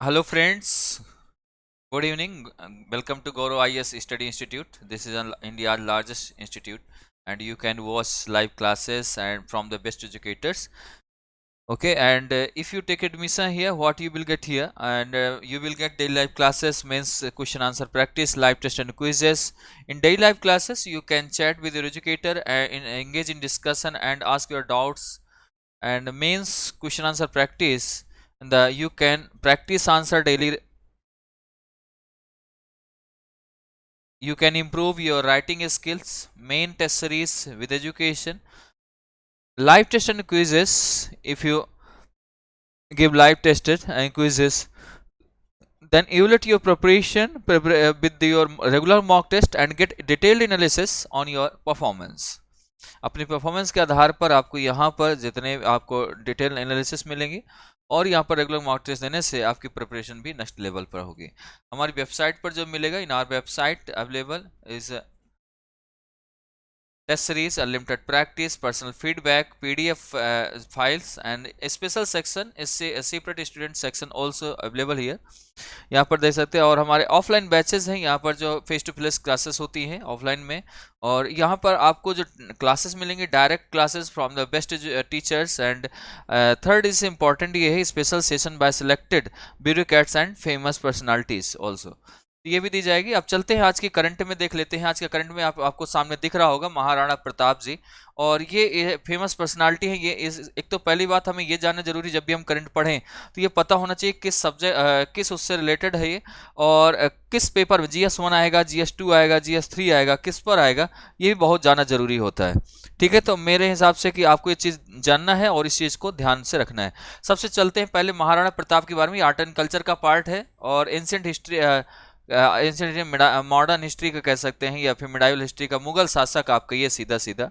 Hello friends, good evening. Welcome to Goro IS Study Institute. This is India's largest institute and you can watch live classes and from the best educators. Okay, and if you take admission here, what you will get here, and you will get daily live classes, means question answer practice, live test and quizzes. In daily live classes, you can chat with your educator, engage in discussion and ask your doubts. And means question answer practice, you can practice answer daily. You can improve your writing skills, main test series with education, live test and quizzes. If you give live tested and quizzes, then evaluate your preparation with your regular mock test and get detailed analysis on your performance. अपनी performance के आधार पर आपको यहाँ पर जितने आपको detail analysis मिलेंगे और यहाँ पर रेगुलर मॉक टेस्ट देने से आपकी प्रिपरेशन भी नेक्स्ट लेवल पर होगी. हमारी वेबसाइट पर जो मिलेगा, in our website available is test series, unlimited practice, personal feedback, PDF files and a special section is a separate student section also available here. यहाँ पर देख सकते हैं. और हमारे ऑफलाइन बैचेस हैं, यहाँ पर जो फेस टू फेस क्लासेस होती हैं ऑफलाइन में, और यहाँ पर आपको जो क्लासेस मिलेंगे direct classes from the best teachers. And third is important ये है, special session by selected bureaucrats and famous personalities also, ये भी दी जाएगी. अब चलते हैं आज के करंट में, देख लेते हैं. आज के करंट में आपको सामने दिख रहा होगा महाराणा प्रताप जी, और ये फेमस पर्सनालिटी है. ये एक तो पहली बात हमें ये जानना जरूरी, जब भी हम करंट पढ़ें तो ये पता होना चाहिए किस सब्जेक्ट किस उससे रिलेटेड है ये, और किस पेपर में GS1 आएगा, GS2 आएगा, GS3 आएगा, किस पर आएगा, ये भी बहुत जानना जरूरी होता है. ठीक है, तो मेरे हिसाब से कि आपको ये चीज़ जानना है और इस चीज़ को ध्यान से रखना है. सबसे चलते हैं पहले महाराणा प्रताप के बारे में. आर्ट एंड कल्चर का पार्ट है और एंशिएंट हिस्ट्री, मॉडर्न हिस्ट्री का कह सकते हैं, या फिर मिडाइवल हिस्ट्री का. मुगल शासक आप कहिए सीधा सीधा,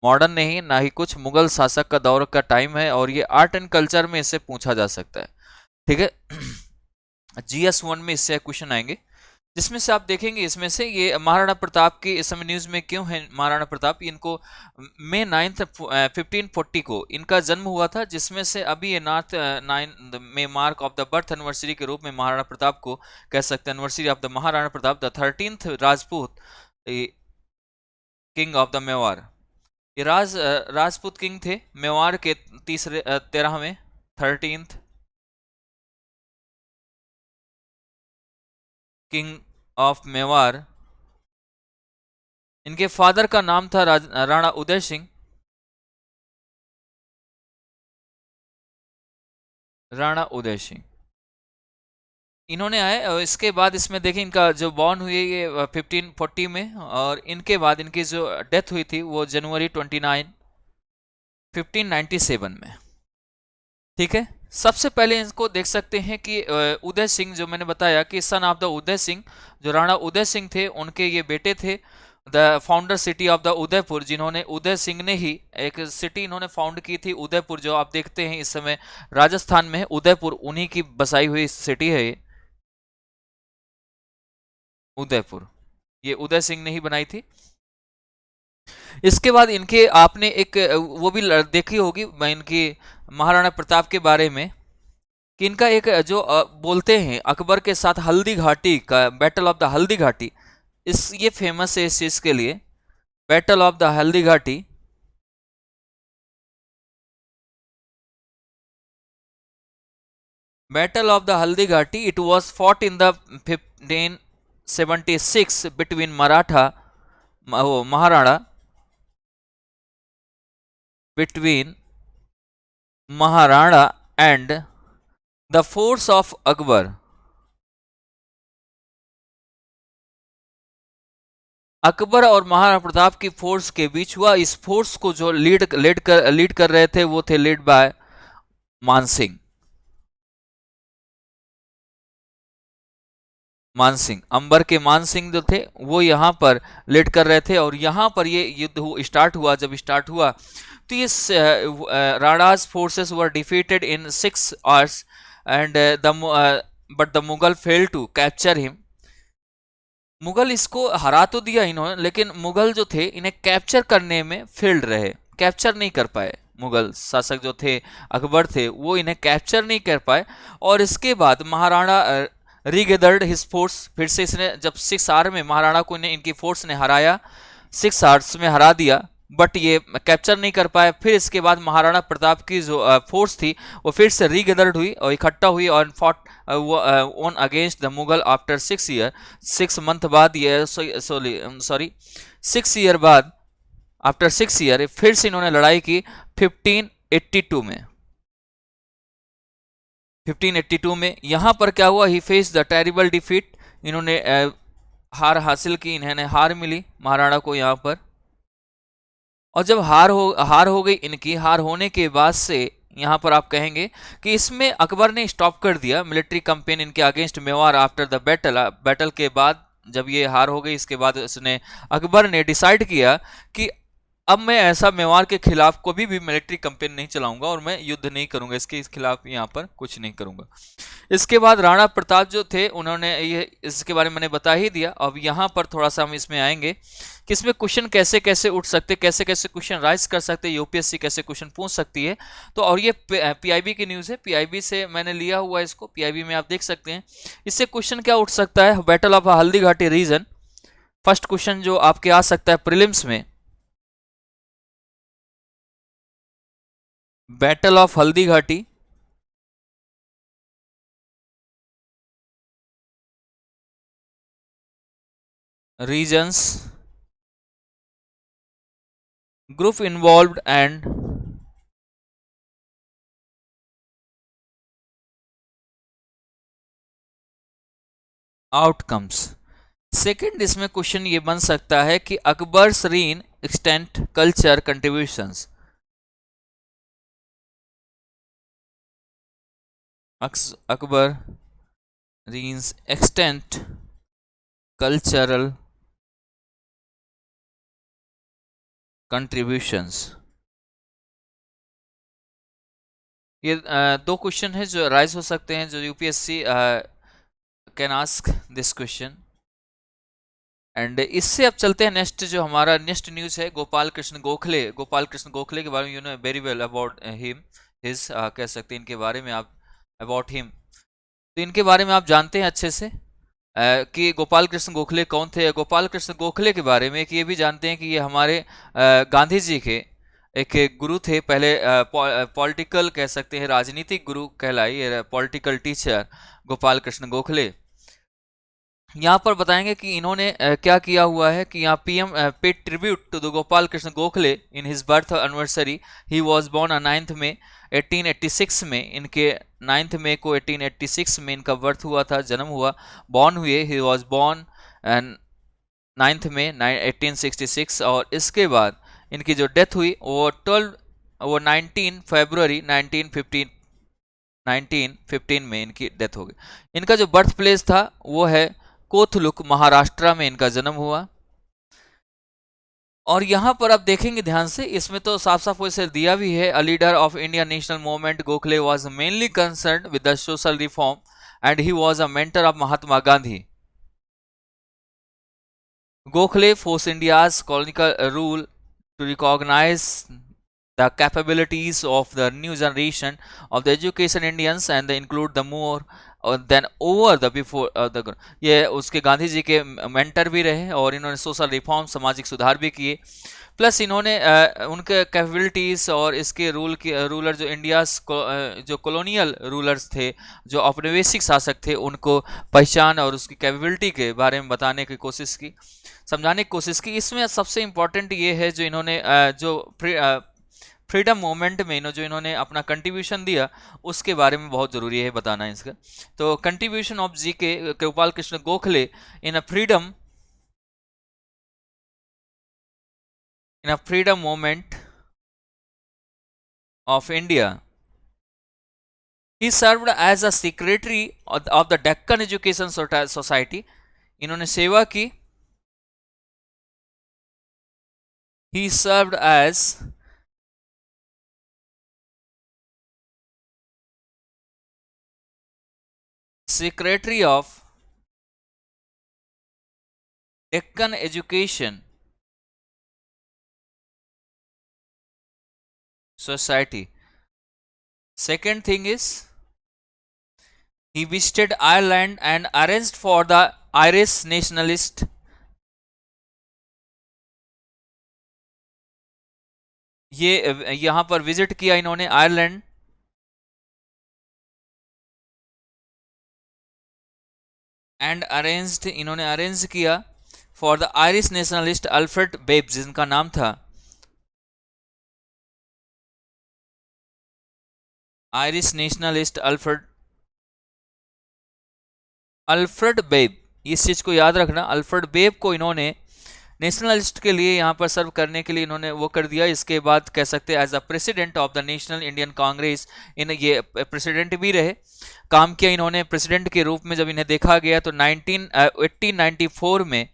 मॉडर्न नहीं ना ही कुछ, मुगल शासक का दौर का टाइम है, और ये आर्ट एंड कल्चर में इससे पूछा जा सकता है. ठीक है, GS1 में इससे क्वेश्चन आएंगे, जिसमें से आप देखेंगे इसमें से ये महाराणा प्रताप की इस समय न्यूज में क्यों है. महाराणा प्रताप, इनको May 9th 1540 को इनका जन्म हुआ था, जिसमें से अभी ये 9 में mark of the birth anniversary के रूप में महाराणा प्रताप को कह सकते हैं, anniversary of the Maharana Pratap, the 13th Rajput king of the Mewar. ये राजपूत किंग थे मेवाड़ के 13वें 13th किंग ऑफ मेवाड़. इनके फादर का नाम था राणा उदय सिंह. राणा उदय सिंह इन्होंने आए, और इसके बाद इसमें देखें इनका जो बॉर्न हुई ये 1540 में, और इनके बाद इनकी जो डेथ हुई थी वो जनवरी 29 1597 में. ठीक है, सबसे पहले इनको देख सकते हैं कि उदय सिंह, जो मैंने बताया कि son of the Uday Singh, जो राणा उदय सिंह थे उनके ये बेटे थे. The founder city of the Udaipur, जिन्होंने उदय सिंह ने ही एक सिटी इन्होंने फाउंड की थी, उदयपुर, जो आप देखते हैं इस समय राजस्थान में है. उदयपुर उन्हीं की बसाई हुई सिटी है ये उदयपुर, ये उदय सिंह ने ही बनाई थी. इसके बाद इनके आपने एक वो भी देखी होगी इनकी महाराणा प्रताप के बारे में, कि इनका एक जो बोलते हैं अकबर के साथ हल्दी घाटी का battle of the Haldi Ghati, ये फेमस है इस चीज के लिए, battle of the Haldi Ghati. Battle of the Haldi Ghati, it was fought in the 1576 between Maharana between Maharana and the force of Akbar. Akbar और महाराणा प्रताप की फोर्स के बीच हुआ. इस फोर्स को जो लीड कर रहे थे वो थे लीड बाय मानसिंह. मानसिंह, अंबर के मानसिंह जो थे वो यहाँ पर लीड कर रहे थे, और यहाँ पर ये युद्ध स्टार्ट हुआ. जब स्टार्ट हुआ तो ये राणा's forces were defeated in 6 hours and but the Mughal failed to capture him. Mughal इसको हरा तो दिया इन्होंने, लेकिन मुगल जो थे इन्हें कैप्चर करने में फेल्ड रहे, कैप्चर नहीं कर पाए. मुगल शासक जो थे अकबर थे वो इन्हें कैप्चर नहीं कर पाए। और इसके बाद महाराणा रीगेदर्ड हिज फोर्स, फिर से इसने जब 6 आर में महाराणा को इनकी फोर्स ने हराया, 6 आर्स में हरा दिया, बट ये कैप्चर नहीं कर पाए। फिर इसके बाद महाराणा प्रताप की जो फोर्स थी वो फिर से रीगेदर्ड हुई और इकट्ठा हुई और fought on against the Mughal after 6 year, 6 month बाद ये सॉरी 6 ईयर बाद, आफ्टर 6 ईयर फिर से इन्होंने लड़ाई की 1582 में। 1582 में यहां पर क्या हुआ, ही फेस द टेरिबल डिफीट, इन्होंने हार हासिल की, इन्हें हार मिली महाराणा को यहाँ पर। और जब हार हो गई इनकी, हार होने के बाद से यहाँ पर आप कहेंगे कि इसमें अकबर ने स्टॉप कर दिया मिलिट्री कैंपेन इनके against Mewar after the battle के बाद जब ये हार हो गई, इसके बाद उसने अकबर ने डिसाइड किया कि अब मैं ऐसा मेवाड़ के खिलाफ कोई भी मिलिट्री कैंपेन नहीं चलाऊंगा और मैं युद्ध नहीं करूंगा, इसके खिलाफ यहाँ पर कुछ नहीं करूंगा। इसके बाद राणा प्रताप जो थे उन्होंने ये इसके बारे में मैंने बता ही दिया। अब यहाँ पर थोड़ा सा हम इसमें आएंगे कि इसमें क्वेश्चन कैसे कैसे उठ सकते, कैसे कैसे क्वेश्चन राइज कर सकते, यूपीएससी कैसे क्वेश्चन पूछ सकती है। तो और ये पीआईबी की न्यूज़ है, पीआईबी से मैंने लिया हुआ है इसको, पीआईबी में आप देख सकते हैं। इससे क्वेश्चन क्या उठ सकता है, battle of Haldi Ghati reason, first question जो आपके आ सकता है प्रीलिम्स में, battle of Haldighati reasons, group involved and outcomes. Second इसमें क्वेश्चन ये बन सकता है कि Akbar's reign extent culture contributions, Akbar reigns extent cultural contributions. ये दो क्वेश्चन है जो राइज हो सकते हैं, जो UPSC can ask this question. And इससे अब चलते हैं नेक्स्ट, जो हमारा नेक्स्ट न्यूज़ है गोपाल कृष्ण गोखले। गोपाल कृष्ण गोखले के बारे में you know very well about him, his कह सकते हैं इनके बारे में आप, अबाउट हिम, तो इनके बारे में आप जानते हैं अच्छे से कि गोपाल कृष्ण गोखले कौन थे। गोपाल कृष्ण गोखले के बारे में कि ये भी जानते हैं कि ये हमारे गांधी जी के एक गुरु थे, पहले पॉलिटिकल कह सकते हैं, राजनीतिक गुरु कहलाए ये पॉलिटिकल टीचर गोपाल कृष्ण गोखले। यहाँ पर बताएंगे कि इन्होंने क्या किया हुआ है कि यहाँ PM paid tribute to the Gopal Krishna Gokhale in his birth anniversary. He was born on 9 मई 1886 में, इनके 9 मई को 1886 में इनका बर्थ हुआ था, जन्म हुआ, बॉर्न हुए। ही वाज बोर्न एंड 9 मई 1866। और इसके बाद इनकी जो डेथ हुई वो 19 फरवरी 1915 में इनकी डेथ हो गई। इनका जो बर्थ प्लेस था वो है कोथलुक, महाराष्ट्र में इनका जन्म हुआ। और यहां पर आप देखेंगे ध्यान से, इसमें तो साफ साफ वैसे दिया भी है, a leader of Indian national movement Gokhale was mainly concerned with the social reform and he was a mentor of Mahatma Gandhi. Gokhale forced India's colonial rule to recognize the capabilities of the new generation of the education Indians and they include the more than over the before the, ये उसके गांधी जी के mentor भी रहे और इन्होंने social reform, सामाजिक सुधार भी किए। प्लस इन्होंने उनके कैपेबिलिटीज़ और इसके रूलर जो जो कॉलोनियल रूलर्स थे, जो औपनिवेशिक शासक थे, उनको पहचान और उसकी कैपेबिलिटी के बारे में बताने की कोशिश की, समझाने की कोशिश की। इसमें सबसे इम्पोर्टेंट ये है जो इन्होंने जो फ्रीडम मूवमेंट में जो इन्होंने अपना कंट्रीब्यूशन दिया उसके बारे में बहुत ज़रूरी है बताना इसका। तो contribution of G K Gopal Krishna Gokhale in a freedom movement of India. He served as a secretary of the Deccan Education Society, इन्होंने सेवा की। He served as secretary of Deccan Education society. Second thing is he visited Ireland and arranged for the Irish nationalist. ये यहां पर visit किया इन्होंने Ireland and arranged, इन्होंने arrange किया for the Irish nationalist Alfred Webbs, जिनका नाम था आयरिश नेशनलिस्ट अल्फ्रेड बेब। इस चीज को याद रखना, अल्फ्रेड बेब को इन्होंने नेशनलिस्ट के लिए यहाँ पर सर्व करने के लिए इन्होंने वो कर दिया। इसके बाद कह सकते हैं as a president of the National Indian Congress, इन ये प्रेसिडेंट भी रहे, काम किया इन्होंने प्रेसिडेंट के रूप में। जब इन्हें देखा गया तो 1894 में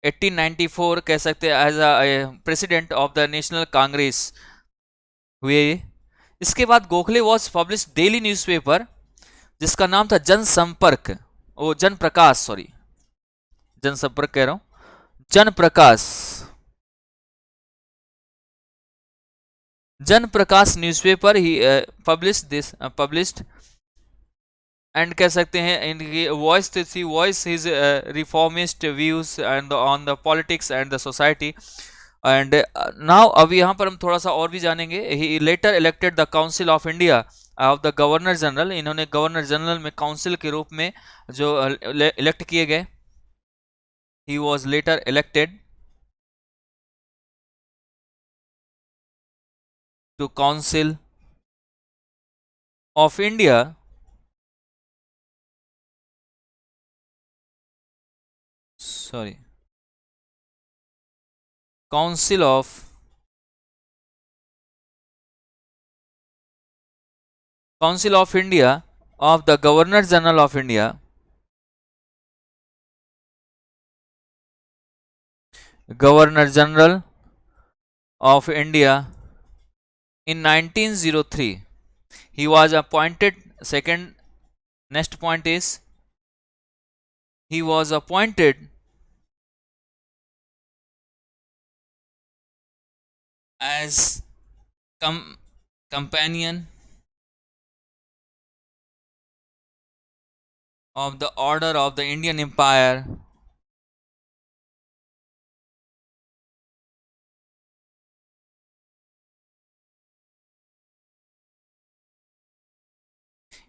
1894 कह सकते हैं as a president of the National Congress हुए। इसके बाद Gokhale was publish daily newspaper जिसका नाम था जनसंपर्क, ओ जनप्रकाश, सॉरी जनसंपर्क कह रहा हूं, Janprakash, Janprakash newspaper he published and कह सकते हैं इनकी voice his reformist views and on the politics and the society. And now अब यहाँ पर हम थोड़ा सा और भी जानेंगे। He later elected the council of India of the governor general, इन्होंने गवर्नर जनरल में काउंसिल के रूप में जो इलेक्ट किए गए। He was later elected to Council of India Council of India of the Governor General of India, Governor General of India in 1903. He was appointed, second next point is he was appointed as companion of the Order of the Indian Empire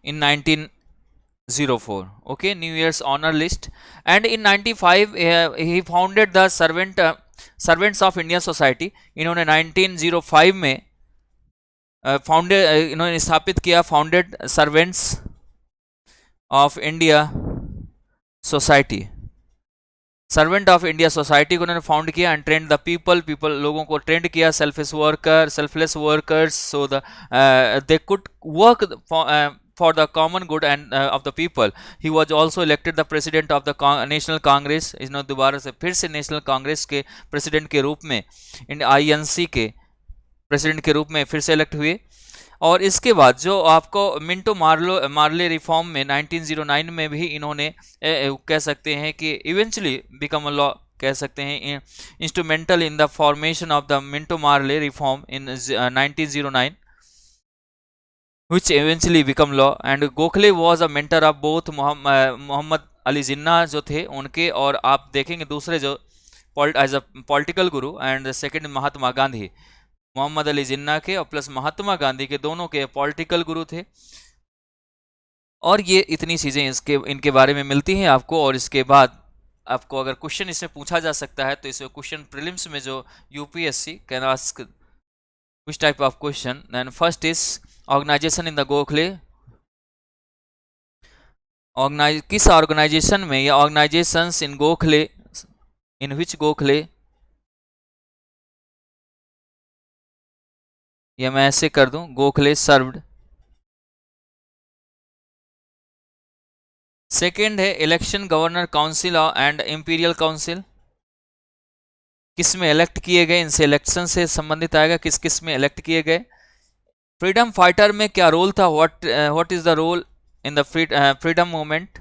in 1904. Okay, New Year's honor list. And in 95 he founded the Servants of India Society. इन्होंने 1905 में इन्होंने स्थापित किया founded servants of India society, servant of India society को उन्होंने found किया and trend the people लोगों को ट्रेंड किया, selfless workers, so the they could work for the common good and of the people. He was also elected the president of the national congress, इन्होंने दोबारा से फिर से national Congress के president के रूप में, इन INC के प्रेसिडेंट के रूप में फिर से इलेक्ट हुए। और इसके बाद जो आपको मिंटो मार्ले रिफॉर्म में 1909 में भी इन्होंने कह सकते हैं कि इवेंचुअली बिकम अ लॉ, कह सकते हैं instrumental in the formation of the Minto Morley reform in 1909 which eventually become law. And Gokhale was a mentor of both Mohammad Ali Jinnah जो थे उनके, और आप देखेंगे दूसरे जो as a political guru, and second Mahatma Gandhi, Mohammad Ali Jinnah के और प्लस महात्मा गांधी के दोनों के पॉलिटिकल गुरु थे। और ये इतनी चीज़ें इनके बारे में मिलती हैं आपको। और इसके बाद आपको अगर क्वेश्चन इसमें पूछा जा सकता है तो इसमें क्वेश्चन प्रीलिम्स में जो UPSC can ask which type of question, then first is organization in the Gokhale, किस ऑर्गेनाइजेशन में या ऑर्गेनाइजेशंस इन गोखले, इन विच गोखले, या मैं ऐसे कर दूं गोखले सर्व्ड। सेकेंड है election governor council and imperial council, किस में इलेक्ट किए गए, इनसे इलेक्शन से संबंधित आएगा, किस किस में इलेक्ट किए गए। फ्रीडम फाइटर में क्या रोल था, what is the role in the freedom movement,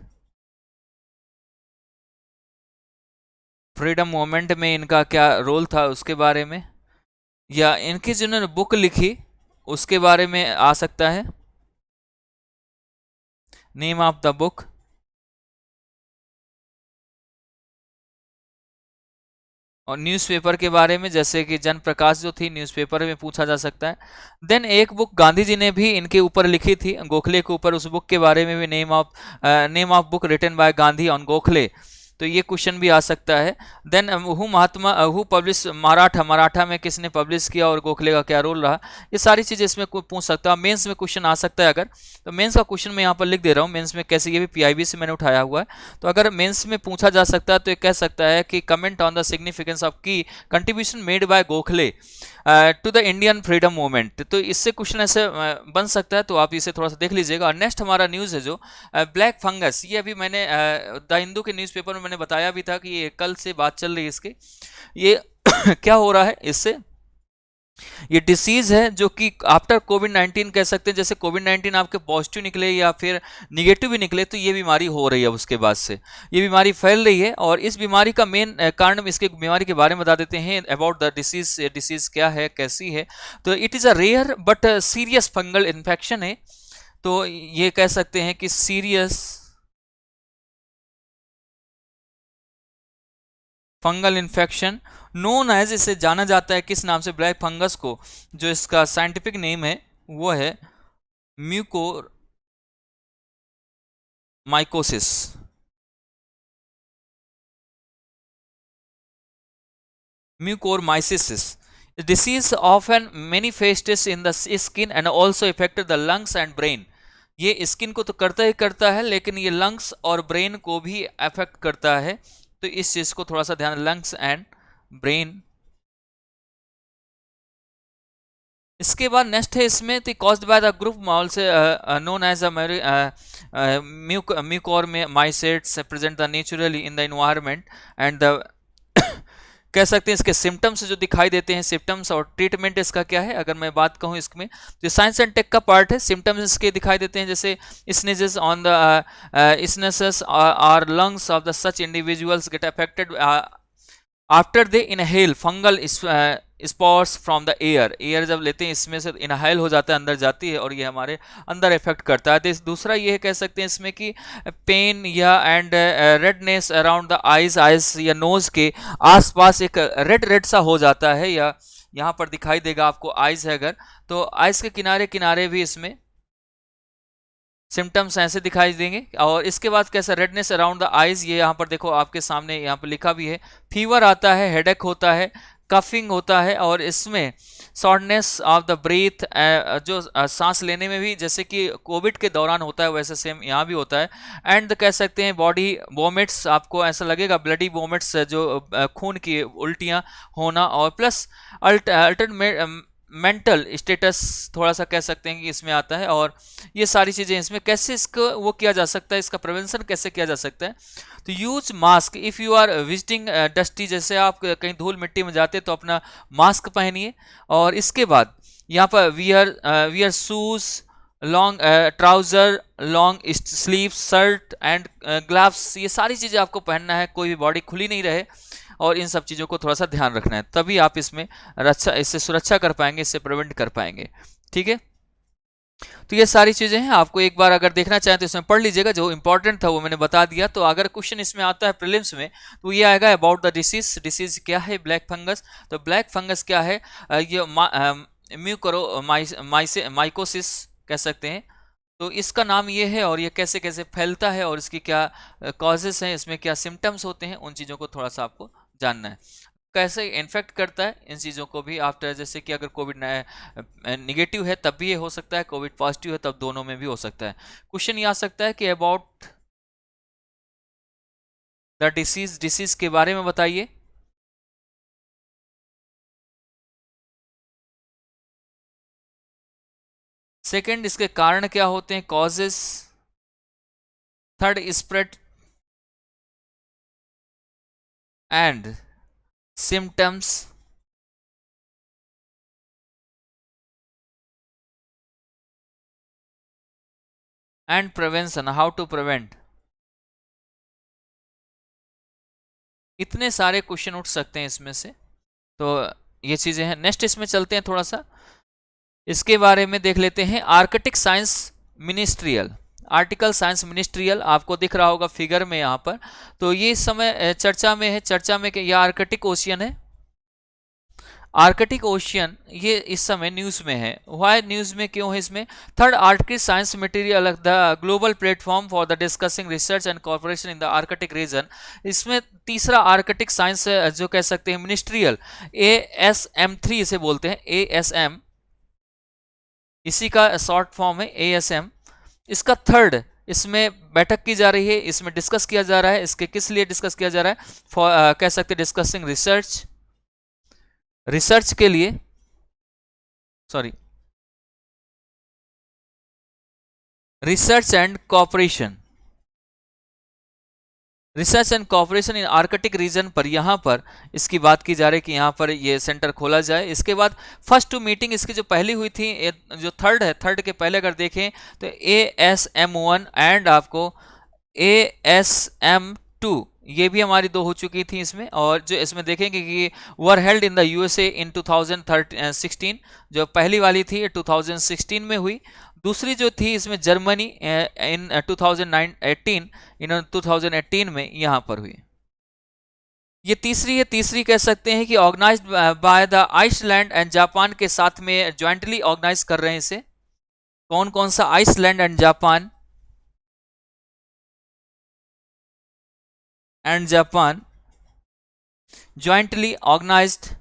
freedom movement में इनका क्या रोल था उसके बारे में। या इनकी जिन्होंने बुक लिखी उसके बारे में आ सकता है, नेम ऑफ द बुक। और न्यूज़पेपर के बारे में, जैसे कि जन प्रकाश जो थी न्यूज़पेपर में पूछा जा सकता है। देन एक बुक गांधी जी ने भी इनके ऊपर लिखी थी, गोखले के ऊपर, उस बुक के बारे में भी name of book written by Gandhi on Gokhale, तो ये क्वेश्चन भी आ सकता है। Then who publish Maratha, Maratha में किसने पब्लिश किया और गोखले का क्या रोल रहा, ये सारी चीजें इसमें पूछ सकता है। मेंस में क्वेश्चन आ सकता है अगर, तो मेंस का क्वेश्चन मैं यहाँ पर लिख दे रहा हूँ, मेंस में कैसे, ये भी पीआईबी से मैंने उठाया हुआ है। तो अगर मेंस में पूछा जा सकता है तो ये कह सकता है कि comment on the significance of key contribution made by Gokhale to the Indian freedom movement, तो इससे क्वेश्चन ऐसे बन सकता है, तो आप इसे थोड़ा सा देख लीजिएगा। और नेक्स्ट हमारा न्यूज़ है जो ब्लैक फंगस, ये अभी मैंने द हिंदू के न्यूज़पेपर में मैंने बताया भी था कि ये कल से बात चल रही है इसकी, ये क्या हो रहा है इससे, ये डिसीज है जो कि आफ्टर कोविड 19 कह सकते हैं, जैसे कोविड 19 आपके पॉजिटिव निकले या फिर निगेटिव भी निकले, तो ये बीमारी हो रही है, उसके बाद से ये बीमारी फैल रही है। और इस बीमारी का मेन कारण, इसके बीमारी के बारे में बता देते हैं अबाउट द डिसीज, डिसीज क्या है, कैसी है। तो it is a rare but serious fungal infection है, तो ये कह सकते हैं कि serious fungal infection known as, इसे जाना जाता है किस नाम से, ब्लैक फंगस को, जो इसका साइंटिफिक नेम है वो है mucormycosis. Mucormycosis disease often manifests in the skin and also affect the lungs and brain, ये स्किन को तो करता ही करता है, लेकिन ये लंग्स और ब्रेन को भी अफेक्ट करता है, तो इस चीज को थोड़ा सा ध्यान, लंग्स एंड ब्रेन। इसके बाद नेक्स्ट है इसमें, तो caused by the group molds known as mucormycetes present the naturally in the environment and the कह सकते हैं इसके सिम्टम्स जो दिखाई देते हैं, सिम्टम्स और ट्रीटमेंट इसका क्या है, अगर मैं बात कहूँ इसमें, तो साइंस एंड टेक का पार्ट है। सिम्टम्स इसके दिखाई देते हैं जैसे sinuses on the sinuses or lungs of the such individuals get affected after they inhale fungal spots from the air, air जब लेते हैं इसमें से इनहेल हो जाता है, अंदर जाती है और ये हमारे अंदर इफेक्ट करता है। तो दूसरा ये कह सकते हैं इसमें कि पेन या and redness around the eyes, eyes या नोज के आसपास एक रेड रेड सा हो जाता है, या यहाँ पर दिखाई देगा आपको आइज है अगर, तो आइज के किनारे किनारे भी इसमें सिम्टम्स ऐसे दिखाई देंगे। और इसके बाद कैसा, रेडनेस अराउंड द आइज, ये यहाँ पर देखो आपके सामने यहाँ पर लिखा भी है, फीवर आता है, हेडेक होता है, कफिंग होता है, और इसमें शॉर्टनेस ऑफ द ब्रीथ, जो सांस लेने में भी जैसे कि कोविड के दौरान होता है वैसे सेम यहाँ भी होता है। एंड कह सकते हैं बॉडी वोमिट्स, आपको ऐसा लगेगा ब्लडी वोमिट्स, जो खून की उल्टियाँ होना, और प्लस अल्टरनेट मेंटल स्टेटस थोड़ा सा कह सकते हैं कि इसमें आता है। और ये सारी चीज़ें इसमें कैसे इसको वो किया जा सकता है, इसका प्रिवेंशन कैसे किया जा सकता है, तो use mask if you are visiting dusty, जैसे आप कहीं धूल मिट्टी में जाते तो अपना मास्क पहनिए। और इसके बाद यहाँ पर wear shoes, long trouser, long sleeve shirt and gloves, ये सारी चीज़ें आपको पहनना है, कोई भी बॉडी खुली नहीं रहे, और इन सब चीज़ों को थोड़ा सा ध्यान रखना है, तभी आप इसमें रक्षा, इससे सुरक्षा कर पाएंगे, इससे प्रिवेंट कर पाएंगे। ठीक है, तो ये सारी चीज़ें हैं, आपको एक बार अगर देखना चाहें तो इसमें पढ़ लीजिएगा, जो इंपॉर्टेंट था वो मैंने बता दिया। तो अगर क्वेश्चन इसमें आता है प्रीलिम्स में, तो ये आएगा अबाउट द डिसीज, डिसीज क्या है ब्लैक फंगस, तो ब्लैक फंगस क्या है, ये माइकोसिस कह सकते हैं, तो इसका नाम ये है, और ये कैसे कैसे फैलता है और इसकी क्या कॉजेस हैं, इसमें क्या सिम्टम्स होते हैं, उन चीज़ों को थोड़ा सा आपको जानना है। कैसे इन्फेक्ट करता है, इन चीज़ों को भी आफ्टर, जैसे कि अगर कोविड निगेटिव है तब भी ये हो सकता है, कोविड पॉजिटिव है तब दोनों में भी हो सकता है। क्वेश्चन ये आ सकता है कि अबाउट द डिसीज, डिसीज के बारे में बताइए। सेकंड, इसके कारण क्या होते हैं, causes. Third, spread and symptoms. And prevention, how to prevent. इतने सारे क्वेश्चन उठ सकते हैं इसमें से, तो ये चीज़ें हैं। नेक्स्ट इसमें चलते हैं थोड़ा सा, इसके बारे में देख लेते हैं। Arctic science ministerial, article science ministerial आपको दिख रहा होगा फिगर में यहाँ पर। तो ये इस समय चर्चा में है, चर्चा में यह आर्कटिक ओशियन है। आर्कटिक ओशियन ये इस समय न्यूज में है। वाई न्यूज में क्यों है इसमें? Third Arctic science material the global platform for the discussing research and corporation in the Arctic reason. इसमें तीसरा आर्कटिक साइंस जो कह सकते हैं मिनिस्ट्रियल, ASM3 इसे बोलते हैं, ASM, इसी का शॉर्ट फॉर्म है ASM। इसका थर्ड इसमें बैठक की जा रही है, इसमें डिस्कस किया जा रहा है। इसके किस लिए डिस्कस किया जा रहा है? फॉर कह सकते हैं डिस्कसिंग रिसर्च, रिसर्च के लिए, sorry, research and cooperation, research and cooperation in Arctic region पर यहाँ पर इसकी बात की जा रही है कि यहाँ पर ये सेंटर खोला जाए। इसके बाद फर्स्ट टू मीटिंग इसकी जो पहली हुई थी, जो थर्ड है, थर्ड के पहले अगर देखें तो ASM1 एंड आपको ASM2, ये भी हमारी दो हो चुकी थी इसमें। और जो इसमें देखेंगे कि were held in the USA इन 2016, जो पहली वाली थी 2016 में हुई। दूसरी जो थी इसमें जर्मनी इन 2018 में यहाँ पर हुई। ये तीसरी है, तीसरी कह सकते हैं कि organized by the Iceland and Japan के साथ में ज्वाइंटली ऑर्गेनाइज कर रहे हैं इसे। कौन कौन सा? Iceland and Japan, jointly organized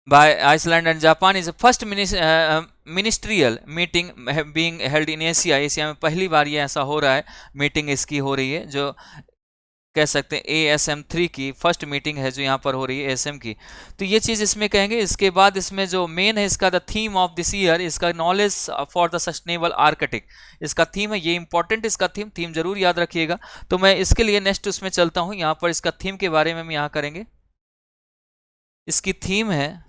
by Iceland and Japan is the first ministerial meeting being held in Asia। Asia में पहली बार ये ऐसा हो रहा है, मीटिंग इसकी हो रही है, जो कह सकते हैं ASM3 की फर्स्ट मीटिंग है जो यहाँ पर हो रही है ASM की। तो ये चीज़ इसमें कहेंगे। इसके बाद इसमें जो मेन है इसका the theme of this year, इसका knowledge for the sustainable Arctic, इसका थीम है। ये इंपॉर्टेंट, इसका थीम जरूर याद रखिएगा। तो मैं इसके लिए नेक्स्ट उसमें चलता हूँ। यहाँ पर इसका थीम के बारे में हम यहाँ करेंगे। इसकी थीम है,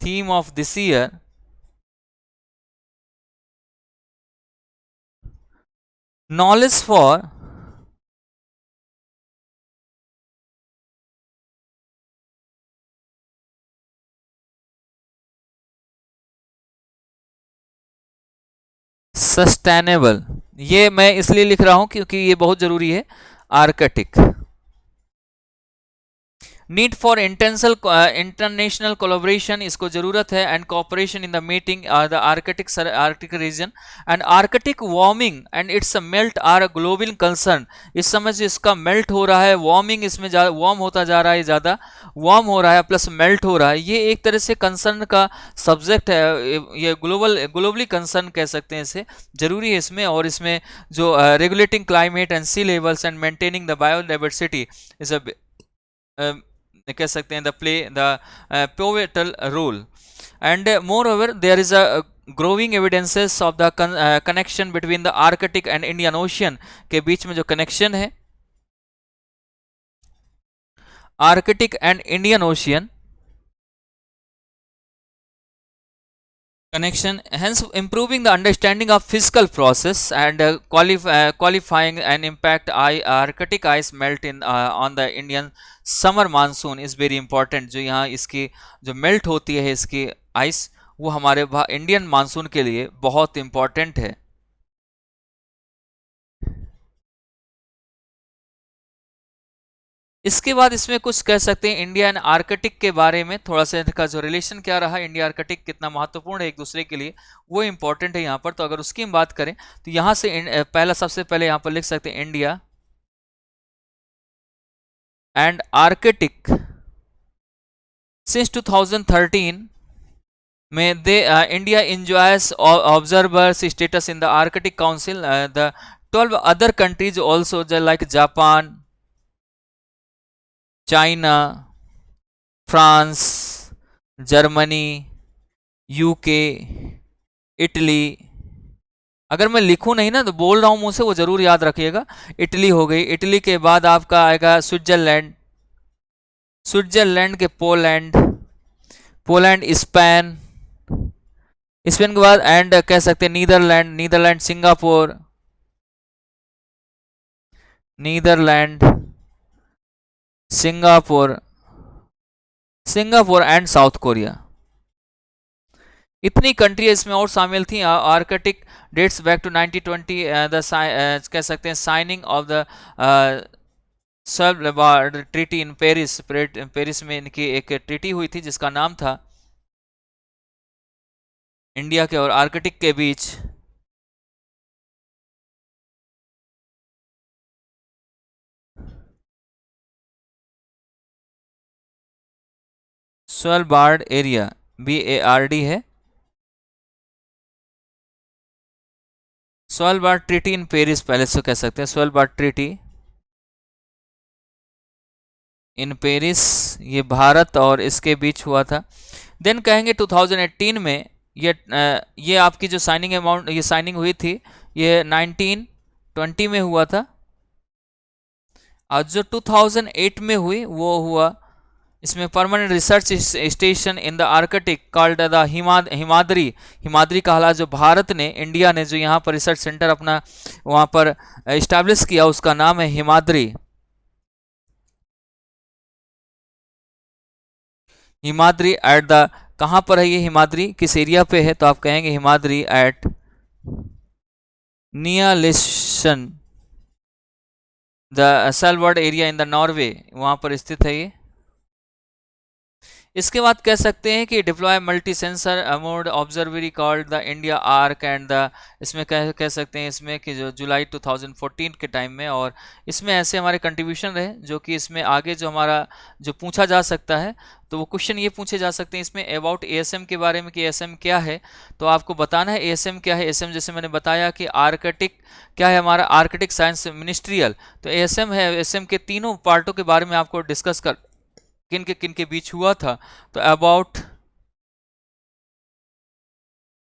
theme of this year, knowledge for sustainable. ये मैं इसलिए लिख रहा हूं क्योंकि ये बहुत जरूरी है। Arctic, need for international collaboration, इसको जरूरत है, and cooperation in the meeting the Arctic region and Arctic warming and its melt are a global concern. इस समय जो इसका मेल्ट हो रहा है, वार्मिंग, इसमें वार्म होता जा रहा है, ज़्यादा वार्म हो रहा है, प्लस मेल्ट हो रहा है, ये एक तरह से कंसर्न का सब्जेक्ट है। ये ग्लोबली कंसर्न कह सकते हैं इसे, जरूरी है इसमें। और इसमें जो regulating climate and sea levels and maintaining the biodiversity is a कह सकते हैं the play the pivotal role, and moreover there is a growing evidences of the connection between the Arctic and Indian Ocean, के बीच में जो connection है Arctic and Indian ocean connection, hence improving the understanding of physical process and qualifying an impact arctic ice melt in on the Indian summer monsoon is very important। जो यहाँ इसकी जो melt होती है इसकी आइस, वो हमारे इंडियन मानसून के लिए बहुत इंपॉर्टेंट है। इसके बाद इसमें कुछ कह सकते हैं इंडिया एंड आर्कटिक के बारे में, थोड़ा सा इनका जो रिलेशन क्या रहा, इंडिया आर्कटिक कितना महत्वपूर्ण है एक दूसरे के लिए, वो इंपॉर्टेंट है यहाँ पर। तो अगर उसकी हम बात करें तो यहाँ से पहला, सबसे पहले यहाँ पर लिख सकते हैं इंडिया एंड आर्कटिक सिंस 2013 में दे India enjoys observers status in the Arctic Council, the 12 other countries also like Japan, China, France, Germany, UK, Italy, अगर मैं लिखूं नहीं ना तो बोल रहा हूं मुंह से, वो जरूर याद रखिएगा। इटली हो गई, इटली के बाद आपका आएगा स्विट्जरलैंड, स्विट्जरलैंड के पोलैंड, पोलैंड स्पेन, स्पेन के बाद एंड कह सकते हैं Netherland, Netherland Singapore, Netherland Singapore, Singapore and South Korea. इतनी कंट्री इसमें और शामिल थी। आर्कटिक डेट्स बैक टू 1920, कह सकते हैं signing of the Svalbard treaty in Paris. Paris में इनकी एक ट्रीटी हुई थी जिसका नाम था इंडिया के और आर्कटिक के बीच स्वालबार्ड एरिया, BARD है। स्वालबार्ड ट्रीटी इन पेरिस पहले से कह सकते हैं, स्वालबार्ड ट्रीटी इन पेरिस, ये भारत और इसके बीच हुआ था। देन कहेंगे 2018 में ये आपकी जो साइनिंग अमाउंट, ये साइनिंग हुई थी, ये 1920 में हुआ था। और जो 2008 में हुई वो हुआ इसमें permanent research station in the Arctic called the Himadri. Himadri कहला, जो भारत ने, इंडिया ने जो यहाँ पर रिसर्च सेंटर अपना वहाँ पर इस्टेब्लिश किया उसका नाम है हिमाद्री। हिमाद्री एट द, कहाँ पर है ये हिमाद्री, किस एरिया पे है, तो आप कहेंगे Himadri at Nyalesund the Svalbard area in the Norway, वहाँ पर स्थित है ये। इसके बाद कह सकते हैं कि deploy multi sensor moored observatory called the India arc and the, इसमें कह सकते हैं इसमें कि जो जुलाई 2014 के टाइम में, और इसमें ऐसे हमारे कंट्रीब्यूशन रहे जो कि इसमें आगे जो हमारा जो पूछा जा सकता है, तो वो क्वेश्चन ये पूछे जा सकते हैं इसमें अबाउट ASM के बारे में कि ASM क्या है। तो आपको बताना है ASM क्या है। ASM जैसे मैंने बताया कि आर्कटिक क्या है, हमारा आर्कटिक साइंस मिनिस्ट्रियल, तो ASM है। ASM के तीनों पार्टों के बारे में आपको डिस्कस कर किन के बीच हुआ था, तो अबाउट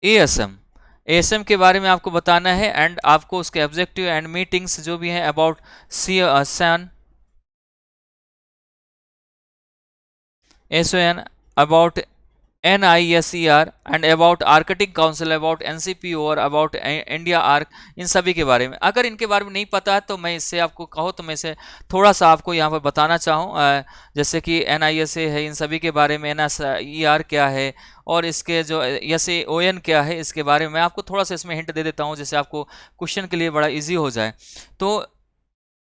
ASM के बारे में आपको बताना है, एंड आपको उसके ऑब्जेक्टिव एंड मीटिंग्स जो भी हैं about SON, about NISER and about Arctic council, about NCP और अबाउट इंडिया आर्क, इन सभी के बारे में। अगर इनके बारे में नहीं पता है तो मैं इससे आपको कहो तो मैं इसे थोड़ा सा आपको यहाँ पर बताना चाहूँ, जैसे कि NISA है, इन सभी के बारे में, NSER क्या है और इसके जो SAON क्या है, इसके बारे में मैं आपको थोड़ा सा इसमें हिंट दे देता हूँ जिससे आपको क्वेश्चन के लिए बड़ा ईजी हो जाए। तो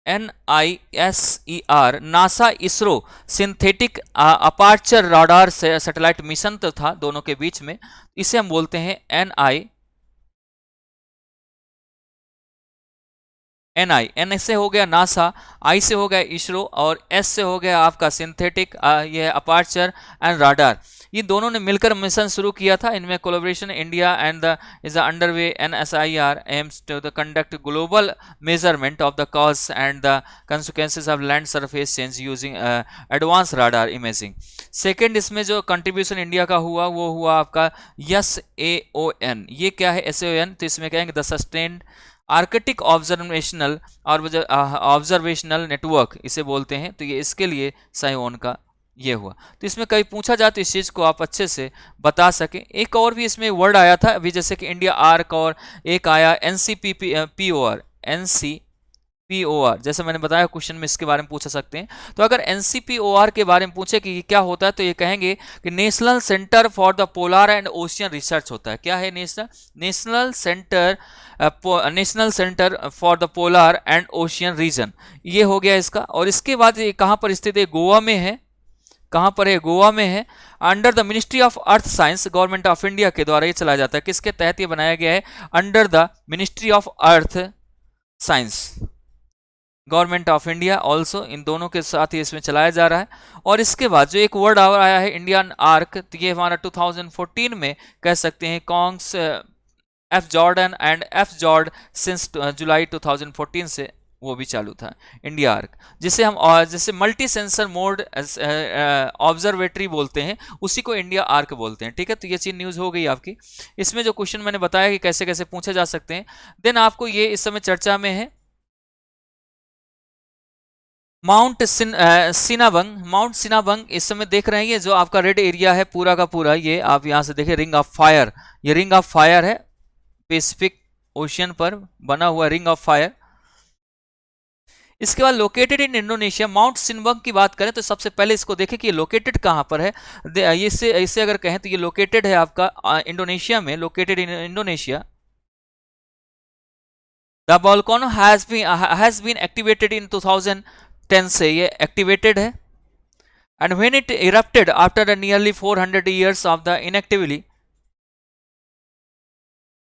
NISER NASA ISRO synthetic aperture radar से सैटेलाइट मिशन तो था दोनों के बीच में, इसे हम बोलते हैं NI से हो गया नासा, I से हो गया इसरो और S से हो गया आपका सिंथेटिक, ये अपार्चर एंड राडार। ये दोनों ने मिलकर मिशन शुरू किया था। इनमें collaboration India and the is underway. NSIR aims to the conduct global measurement of the cause and the consequences of land surface change using advance radar imaging. Second इसमें जो कंट्रीब्यूशन इंडिया का हुआ वो हुआ आपका SAON। ये क्या है SAON, तो इसमें कहेंगे the sustained Arctic observational network इसे बोलते हैं। तो ये इसके लिए सायोन का ये हुआ। तो इसमें कभी पूछा जाए तो इस चीज़ को आप अच्छे से बता सकें। एक और भी इसमें वर्ड आया था अभी, जैसे कि इंडिया आर्क, और एक आया NCPOR, जैसे मैंने बताया क्वेश्चन में इसके बारे में पूछ सकते हैं। तो अगर NCPOR के बारे में पूछे कि क्या होता है, तो ये कहेंगे कि national centre for the polar and ocean research होता है। क्या है national centre for the polar and ocean region, ये हो गया इसका। और इसके बाद ये कहाँ पर स्थित है, गोवा में है। कहाँ पर है, गोवा में है। Under the ministry of earth science, government of India के द्वारा ये चलाया जाता है। किसके तहत ये बनाया गया है, under the ministry of earth science, government of India also, इन दोनों के साथ ही इसमें चलाया जा रहा है। और इसके बाद जो एक वर्ड और आया है इंडियन आर्क, तो ये हमारा 2014 में कह सकते हैं कॉन्ग्स F जॉर्डन एंड F जॉर्ड सिंस जुलाई 2014 से वो भी चालू था इंडिया आर्क, जिसे हम जैसे मल्टी सेंसर मोड ऑब्जर्वेटरी बोलते हैं, उसी को इंडिया आर्क बोलते हैं। ठीक है, तो ये चीज न्यूज हो गई आपकी। इसमें जो क्वेश्चन मैंने बताया कि कैसे कैसे पूछे जा सकते हैं, देन आपको ये इस समय चर्चा में है माउंट सिनाबंग इस समय देख रहे हैं। ये जो आपका रेड एरिया है पूरा का पूरा, ये आप यहां से देखें रिंग ऑफ फायर, ये रिंग ऑफ फायर है, पैसिफिक ओशियन पर बना हुआ रिंग ऑफ फायर। इसके बाद लोकेटेड इन इंडोनेशिया, माउंट सिनबंग की बात करें तो सबसे पहले इसको देखें कि ये लोकेटेड कहाँ पर है। इससे अगर कहें तो ये लोकेटेड है आपका इंडोनेशिया में, located in Indonesia. The volcano has been activated in 2010 से ये एक्टिवेटेड है। And when it erupted after nearly 400 years of the inactivity,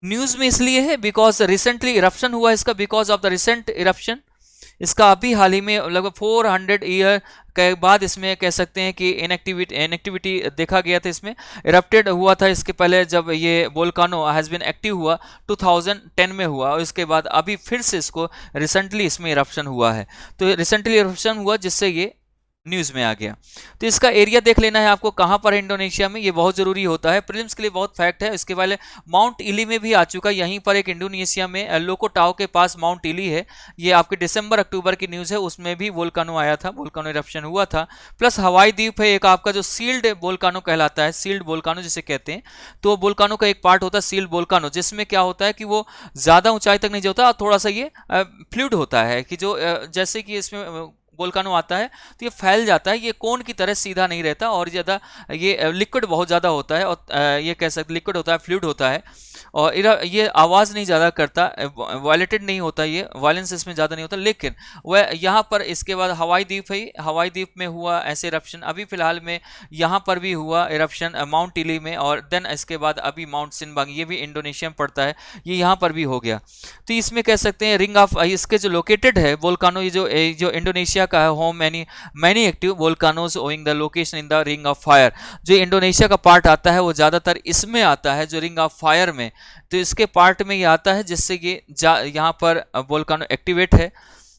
news में इसलिए है बिकॉज रिसेंटली इरप्शन हुआ इसका, because of the recent eruption, इसका अभी हाल ही में लगभग 400 ईयर के बाद इसमें कह सकते हैं कि इनएक्टिविटी देखा गया था। इसमें इरप्टेड हुआ था इसके पहले जब ये वोल्कानो हैज़ बीन एक्टिव हुआ 2010 में हुआ, और इसके बाद अभी फिर से इसको रिसेंटली इसमें इरप्शन हुआ है। तो रिसेंटली इरप्शन हुआ जिससे ये न्यूज़ में आ गया। तो इसका एरिया देख लेना है आपको कहाँ पर है इंडोनेशिया में, ये बहुत ज़रूरी होता है, प्रीलिम्स के लिए बहुत फैक्ट है। इसके वाले माउंट इली में भी आ चुका है, यहीं पर एक इंडोनेशिया में लोकोटाओ के पास माउंट इली है। ये आपके दिसंबर अक्टूबर की न्यूज़ है, उसमें भी वोल्कानो आया था, वोल्कानो इरप्शन हुआ था। प्लस हवाई द्वीप है एक आपका जो सील्ड वोल्कानो कहलाता है, सील्ड वोल्कानो जिसे कहते हैं। तो वोल्कानो का एक पार्ट होता है सील्ड वोल्कानो, जिसमें क्या होता है कि वो ज़्यादा ऊंचाई तक नहीं जाता, थोड़ा सा ये फ्लूइड होता है कि जो जैसे कि इसमें वोल्कानो आता है तो ये फैल जाता है, ये कोन की तरह सीधा नहीं रहता, और ज़्यादा ये लिक्विड बहुत ज़्यादा होता है, और ये कह सकते लिक्विड होता है, फ्लूइड होता है, और ये आवाज़ नहीं ज़्यादा करता, वायलेटेड नहीं होता, ये वायलेंस इसमें ज़्यादा नहीं होता। लेकिन वह यहाँ पर इसके बाद हवाई द्वीप है, हवाई द्वीप में हुआ ऐसे इरप्शन, अभी फिलहाल में यहाँ पर भी हुआ इरप्शन माउंट इली में, और देन इसके बाद अभी माउंट सिनबांग, ये भी इंडोनेशिया में पड़ता है, ये यहाँ पर भी हो गया। तो इसमें कह सकते हैं रिंग ऑफ, इसके जो लोकेटेड है वोल्कानो, ये जो इंडोनेशिया का है, home many active volcanoes owing the location in the ring of fire, जो इंडोनेशिया का पार्ट आता है वो ज़्यादातर इसमें आता है, जो रिंग ऑफ फायर में, तो इसके पार्ट में ये आता है, जिससे ये यहाँ पर वोल्कानो एक्टिवेट है,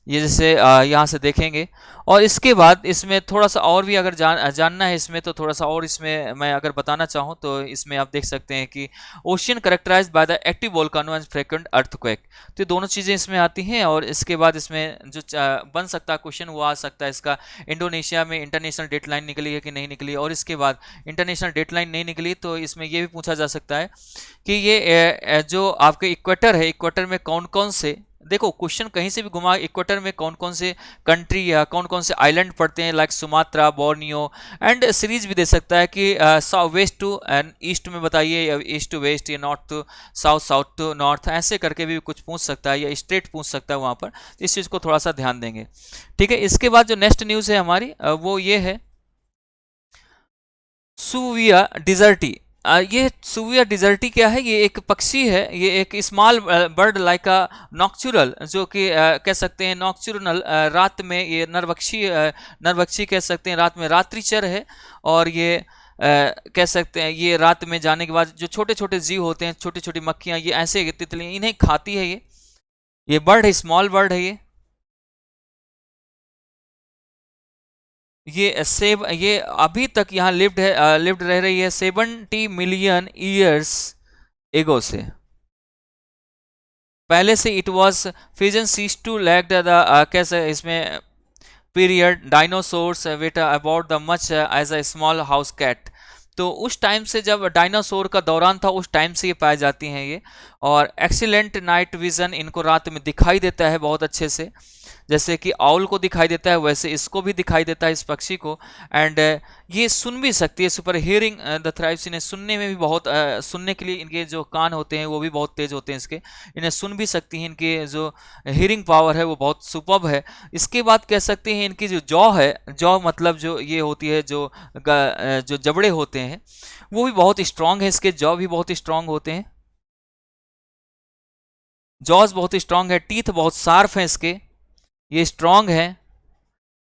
ये जैसे यहाँ से देखेंगे। और इसके बाद इसमें थोड़ा सा और भी अगर जानना है इसमें, तो थोड़ा सा और इसमें मैं अगर बताना चाहूँ तो इसमें आप देख सकते हैं कि ocean characterized by the active volcano and frequent earthquake, तो दोनों चीज़ें इसमें आती हैं। और इसके बाद इसमें जो बन सकता है क्वेश्चन वो आ सकता है इसका, इंडोनेशिया में इंटरनेशनल डेडलाइन निकली है कि नहीं निकली, और इसके बाद इंटरनेशनल डेडलाइन नहीं निकली तो इसमें ये भी पूछा जा सकता है कि ये जो आपके इक्वेटर है, इक्वेटर में कौन कौन से, देखो क्वेश्चन कहीं से भी घुमा, इक्वेटर में कौन कौन से कंट्री या कौन कौन से आइलैंड पड़ते हैं, like Sumatra, Borneo, and series भी दे सकता है कि वेस्ट टू एंड ईस्ट में बताइए, या ईस्ट टू वेस्ट, या north to south, south to north, ऐसे करके भी कुछ पूछ सकता है, या स्टेट पूछ सकता है वहाँ पर। इस चीज़ को थोड़ा सा ध्यान देंगे, ठीक है। इसके बाद जो नेक्स्ट न्यूज़ है हमारी वो ये है सुविया डिजर्टी। ये सुविया डिजर्टी क्या है, ये एक पक्षी है, ये एक स्मॉल बर्ड लाइक अ नॉक्चुरल, जो कि कह सकते हैं नॉक्चुरनल, रात में ये नरभक्षी कह सकते हैं, रात में रात्रिचर है। और ये कह सकते हैं ये रात में जाने के बाद जो छोटे छोटे जीव होते हैं, छोटी छोटी मक्खियाँ, ये ऐसे तितलियाँ, इन्हें खाती है। ये बर्ड है, स्मॉल बर्ड है ये अभी तक यहाँ लिव्ड रह रही है 70 मिलियन ईयर्स एगो से, पहले से it was fission sees to lack the कैसे इसमें period dinosaurs with about the much as a small house cat. तो उस टाइम से जब डायनासोर का दौरान था उस टाइम से ये पाई जाती हैं ये, और एक्सीलेंट नाइट विजन, इनको रात में दिखाई देता है बहुत अच्छे से, जैसे कि आउल को दिखाई देता है वैसे इसको भी दिखाई देता है, इस पक्षी को। एंड ये सुन भी सकती है, सुपर हियरिंग द थ्राइव्स, इन्हें सुनने में भी बहुत सुनने के लिए इनके जो कान होते हैं वो भी बहुत तेज होते हैं इसके, इन्हें सुन भी सकती हैं, इनके जो हियरिंग पावर है वो बहुत सुपर्ब है। इसके बाद कह सकते हैं इनकी जो जॉ है, जॉ मतलब जो ये होती है जो जबड़े होते हैं वो भी बहुत स्ट्रांग है, इसके जॉ भी बहुत स्ट्रांग होते हैं, जॉज बहुत स्ट्रांग है, टीथ बहुत शार्प है इसके, ये स्ट्रांग है,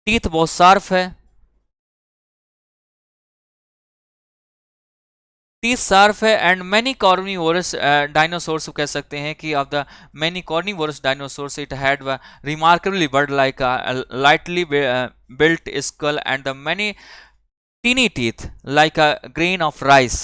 टीथ बहुत शार्प है, टीथ शार्प है। एंड मैनी कॉर्निवोरस डायनासोर्स कह सकते हैं कि of the many carnivorous dinosaurs it had remarkably bird like lightly built skull and the many teeny teeth like a grain of rice,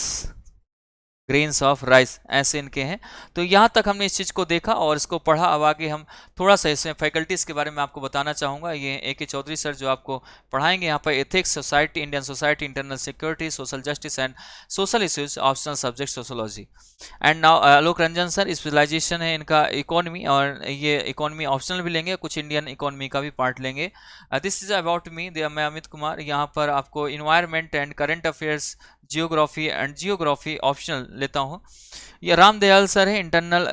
grains of rice, ऐसे इनके हैं। तो यहाँ तक हमने इस चीज़ को देखा और इसको पढ़ा। अब आगे हम थोड़ा सा इसमें फैकल्टीज़ के बारे में आपको बताना चाहूँगा। ये A.K. चौधरी सर जो आपको पढ़ाएंगे यहाँ पर ethics, society, Indian society, internal security, social justice and social issues, optional subject sociology. And now Alok Ranjan sir, specialization है इनका इकोनॉमी, और ये इकोनॉमी ऑप्शनल भी लेंगे, कुछ इंडियन इकोनॉमी का भी पार्ट लेंगे। दिस इज अबाउट मी, मैं अमित कुमार। यहाँ पर आपको environment and current affairs, geography optional लेता हूँ। ये रामदयाल सर है, इंटरनल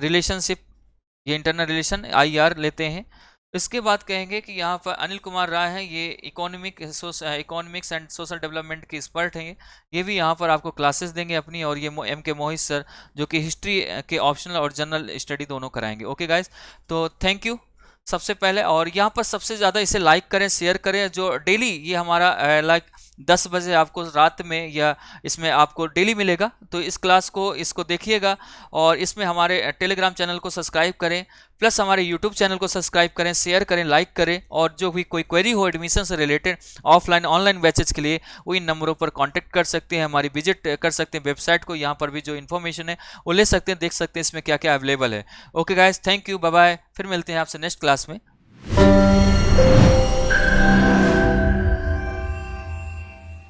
रिलेशनशिप, ये इंटरनल रिलेशन IR लेते हैं। इसके बाद कहेंगे कि यहाँ पर अनिल कुमार राय हैं, ये इकोनॉमिक्स एंड सोशल डेवलपमेंट के एक्सपर्ट हैं। ये भी यहाँ पर आपको क्लासेस देंगे अपनी। और ये MK मोहित सर जो कि हिस्ट्री के ऑप्शनल और जनरल स्टडी दोनों कराएंगे। ओके गाइज, तो थैंक यू सबसे पहले। और यहाँ पर सबसे ज़्यादा इसे लाइक करें, शेयर करें। जो डेली ये हमारा लाइक 10 बजे आपको रात में या इसमें आपको डेली मिलेगा, तो इस क्लास को इसको देखिएगा। और इसमें हमारे टेलीग्राम चैनल को सब्सक्राइब करें, प्लस हमारे यूट्यूब चैनल को सब्सक्राइब करें, शेयर करें, लाइक करें। और जो भी कोई क्वेरी हो एडमिशन से रिलेटेड ऑफलाइन ऑनलाइन बैचेज के लिए, वो इन नंबरों पर कॉन्टैक्ट कर सकते हैं, हमारी विजिट कर सकते हैं वेबसाइट को। यहाँ पर भी जो इन्फॉर्मेशन है वो ले सकते हैं, देख सकते हैं इसमें क्या क्या अवेलेबल है। Okay guys, thank you, bye bye. फिर मिलते हैं आपसे नेक्स्ट क्लास में।